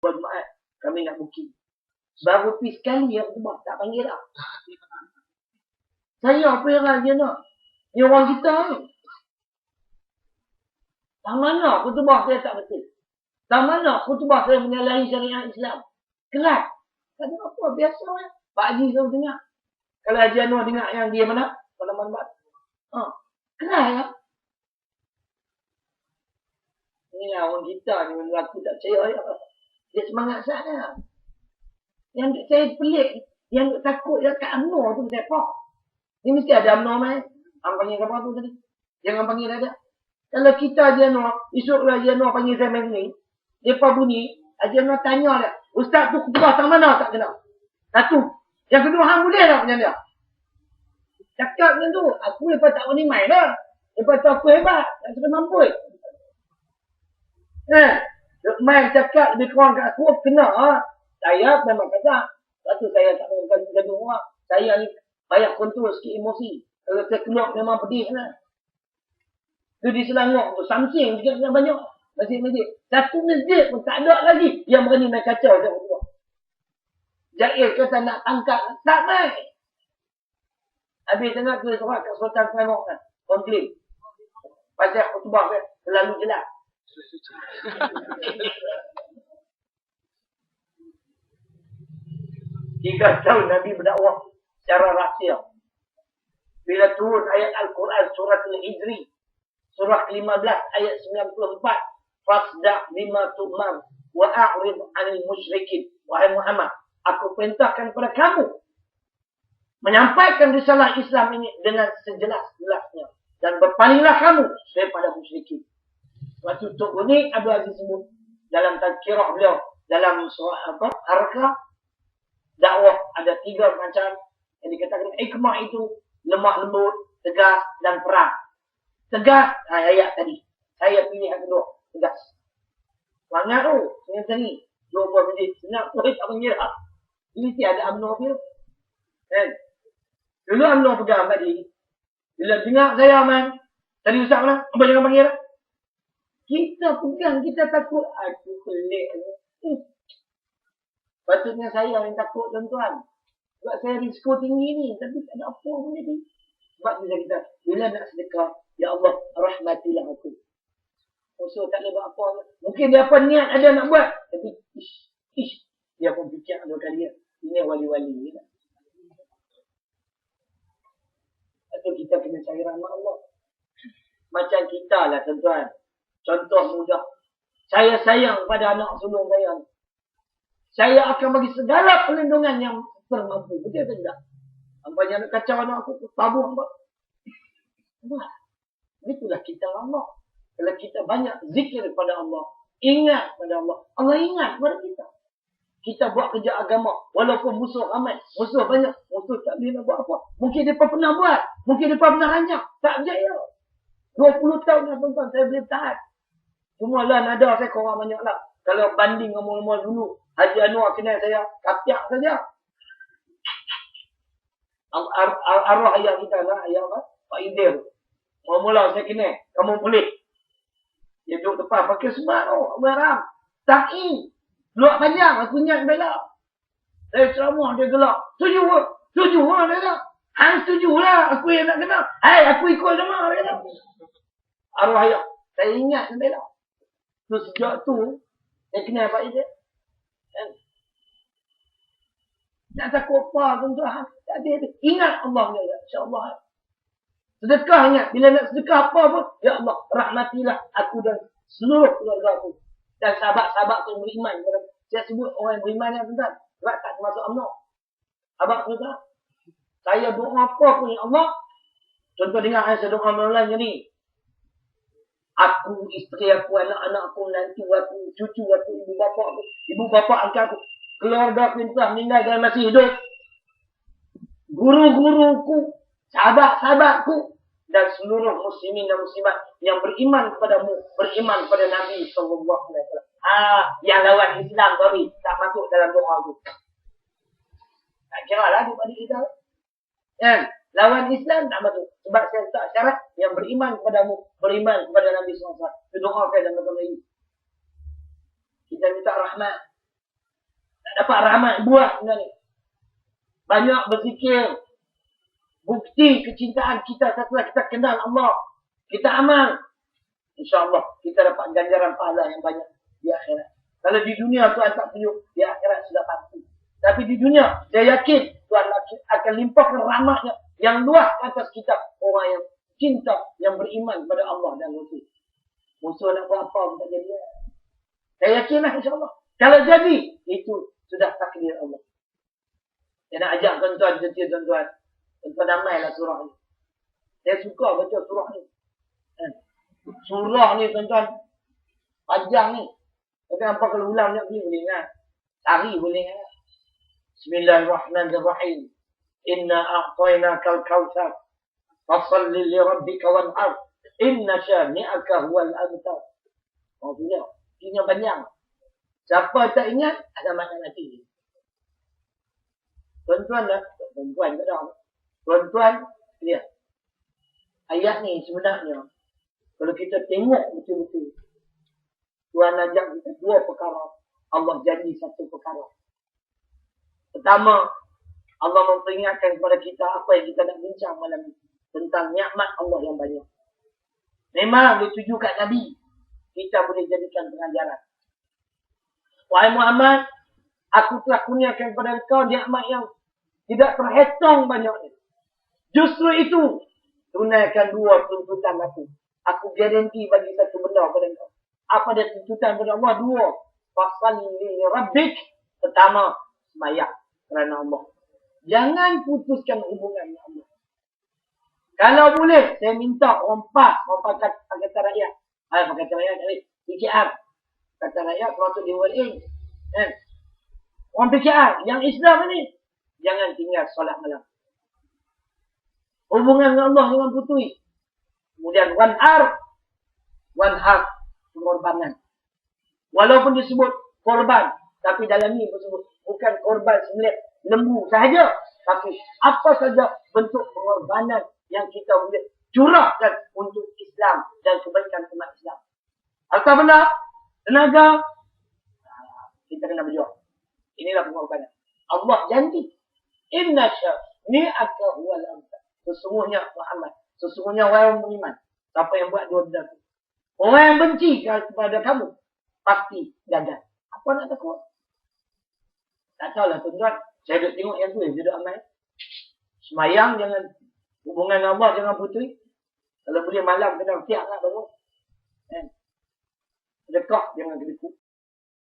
buat Jumaat. Kami nak booking. Baru pergi sekali yang khutbah. Tak panggil dah. Saya apa yang dia nak? Dia orang kita ni. Tak mana khutbah saya tak betul. Tak mana khutbah saya menyalahi syariat Islam. Kerat. Tak ada apa. Biasa lah. Pak Haji selalu dengar. Kalau Haji Anwar dengar yang dia mana? Mana-mana. Kerat lah. Inilah orang kita ni. Aku tak percaya. Dia semangat sana. Yang saya pelik. Yang takut dia kat UMNO tu. Saya apa? Ni mesti ada UMNO mai. Ang panggil apa tu tadi? Jangan panggil ada. Kalau kita Haji Anwar. Esoklah Haji Anwar panggil saya main ni. Dia bunyi. Haji Anwar tanya dia. Ustaz tu khutbah tang mana tak kena? Satu. Yang kedua, hang boleh tak macam dia? Cakap macam tu. Aku lepas tak boleh main dah. Lepas tu aku hebat. Tak suka mampu. Main cakap lebih kurang kat aku. Kena. Saya memang kata. Lepas tu saya tak mahu gaduh orang. Saya ni banyak kontrol sikit emosi. Kalau saya keluar memang pedih lah. Tu di Selangor tu. Samsing juga banyak. Masjid-masjid. Satu masjid pun tak ada lagi yang berani main kacau. Jair kata nak tangkap. Tak main. Habis tengah tulis surat kat Sultan Selangor kan. Komplain. Pasal khutbah kan. Terlalu jelas. 3 tahun Nabi berdakwah secara rahsia. Bila turun ayat Al-Quran surah Al-Hijri. Surah 15 ayat 94. Fasda' bima tu'mar wa a'rid 'anil musyrikin. Wahai Muhammad, aku perintahkan kepada kamu menyampaikan risalah Islam ini dengan sejelas-jelasnya dan berpalinglah kamu daripada musyrikin. Waktu Tok Guni Abdul Aziz sebut dalam tazkirah beliau dalam surah Harakah dakwah ada 3 macam yang dikatakan hikmah itu lemah lembut, tegas dan perang. Tegas ayat tadi. Saya pilih yang kedua, tegas. Semangat tu, dengan tadi. 20 minit, senang tu tak mengira. Ini mesti ada UMNO dia. Kan? Dulu UMNO pegang tadi. Bila dengar saya man, tadi Ustaz mana? Apa jangan panggil? Kita pegang, kita takut. Aduh, pelik. Patutnya saya yang takut tuan-tuan. Sebab saya risiko tinggi ni. Tapi tak ada apa pun jadi. Sebab bila kita, bila nak sedekah, ya Allah, rahmatilah aku. Musuh tak boleh buat apa. Mungkin dia apa niat ada nak buat. Tapi, dia pun fikir 2 kali. Ini wali-wali. Atau kita kena cari rahmat Allah. Macam kita lah tuan-tuan. Contoh mudah. Saya sayang pada anak sulung saya. Saya akan bagi segala perlindungan yang termampu. Betul atau tidak? Nampaknya nak kacau anak aku. Tabung apa? Itulah kita Allah. Kalau kita banyak zikir kepada Allah. Ingat pada Allah. Allah ingat kepada kita. Kita buat kerja agama. Walaupun musuh ramai. Musuh banyak. Musuh tak boleh nak buat apa. Mungkin dia pernah buat. Mungkin dia pernah rancang. Tak berjaya. 20 tahun lah tuan-tuan. Saya boleh tahan. Cuma lah nada saya korang banyak lah. Kalau banding ngomong-ngomong dulu. Haji Anwar kenal saya. Kapiak saja. Arwah ayah kita lah. Ayah apa? Pak Idir. Mula-mula saya kenal. Kamu boleh. Dia duduk depan. Pakai sebat tu. Beram. Ta'i. Luak panjang. Aku ingat bela. Saya ceramah. Dia gelak. Setuju ke? Setuju lah. Dia kata. Hang setuju lah. Aku yang nak kenal. Hai. Aku ikut sama. Dia kata. Arwah ayah. Saya ingat dia bela. So sejak tu. Saya kenal Pak Idir. Nak takut apa tuan-tuan. Tak ada. Ingat Allah. InsyaAllah. Sedekah ingat. Bila nak sedekah apa pun. Ya Allah. Rahmatilah aku dan seluruh keluarga aku. Dan sahabat-sahabat tu beriman. Saya sebut orang yang beriman yang tuan-tuan. Sebab tak termasuk UMNO. Sahabat tuan-tuan. Saya doa apa pun ya Allah. Contoh dengar saya doa malam ni. Aku, isteri aku, anak-anak aku, menantu aku, cucu aku, ibu bapa aku. Ibu bapa angkat aku. Keluarga aku yang telah meninggal dan masih hidup. Guru-guruku. Sahabat-sahabatku dan seluruh muslimin dan muslimat yang beriman kepadamu, beriman kepada Nabi sallallahu alaihi wasallam. Yang lawan Islam sorry, tak masuk dalam doa tu. Tak kiralah daripada kita. Kan? Lawan Islam tak masuk. Sebab saya letak syarat yang beriman kepadamu, beriman kepada Nabi sallallahu alaihi wasallam. Doakan dalam agama ini. Kita minta rahmat. dapat rahmat. Buat benda ni. Banyak berzikir. Bukti kecintaan kita setelah kita kenal Allah. Kita amal. InsyaAllah kita dapat ganjaran pahala yang banyak di akhirat. Kalau di dunia Tuhan tak tunjuk, di akhirat sudah pasti. Tapi di dunia, saya yakin Tuhan akan limpahkan rahmatnya yang luas atas kita. Orang yang cinta, yang beriman kepada Allah dan Rasul. Musuh nak buat apa pun tak jadi. Saya yakinlah insyaAllah. Kalau jadi, itu sudah takdir Allah. Saya nak ajak tuan-tuan, tuan-tuan. Tuan-tuan damailah surah ni. Saya suka baca surah ni. Surah ni tuan-tuan, panjang ni. Tapi apa kalau ulang ni boleh ingat. Sehari boleh ingat. Bismillahirrahmanirrahim. Inna a'tainakal kautsar. Fasalli li rabbika wanhar. Inna syani'aka huwal abtar. Oh punya. Punya panjang. Siapa tak ingat, ada makna nanti. Tuan-tuan dah. Tuan-tuan tak dah. Tuan-tuan, lihat. Ayat ni sebenarnya, kalau kita tengok betul-betul, Tuhan ajak kita dua perkara. Allah janji satu perkara. Pertama, Allah memperingatkan kepada kita apa yang kita nak bincang malam ini. Tentang nikmat Allah yang banyak. Memang dituju kat Nabi. Kita boleh jadikan pengajaran. Wahai Muhammad, aku telah kurniakan kepada engkau nikmat yang tidak terhitung banyaknya. Justru itu, tunaikan dua tuntutan aku. Aku garanti bagi satu benda kepada engkau. Apa dia tuntutan kepada Allah? Dua. Fasalli rabbik. Pertama, sembahyang kerana Allah. Jangan putuskan hubungan dengan Allah. Kalau boleh, saya minta orang kata rakyat. Pakai kata rakyat tadi. PKR. Kata rakyat, termasuk DWA. Orang PKR, yang Islam ni, jangan tinggal solat malam. Hubungan dengan Allah jangan putui. Kemudian wanhar, pengorbanan. Walaupun disebut korban, tapi dalam ni disebut bukan korban sembelih lembu sahaja, tapi apa saja bentuk pengorbanan yang kita boleh curahkan untuk Islam dan kebaikan umat Islam. Harta benda, tenaga, kita kena berjuang. Inilah pengorbanan. Allah janji. Inna syani'aka huwal abtar. Sesungguhnya Muhammad, sesungguhnya orang beriman. Siapa yang buat dua benda tu? Orang yang benci kepada kamu, pasti gagal. Apa nak takut? Tak tahulah tuan-tuan. Saya duduk tengok yang tu, dia duduk amal. Semayang jangan, hubungan dengan Allah jangan putui. Kalau boleh malam kena tiap nak bangun. Sedekah jangan kedekut.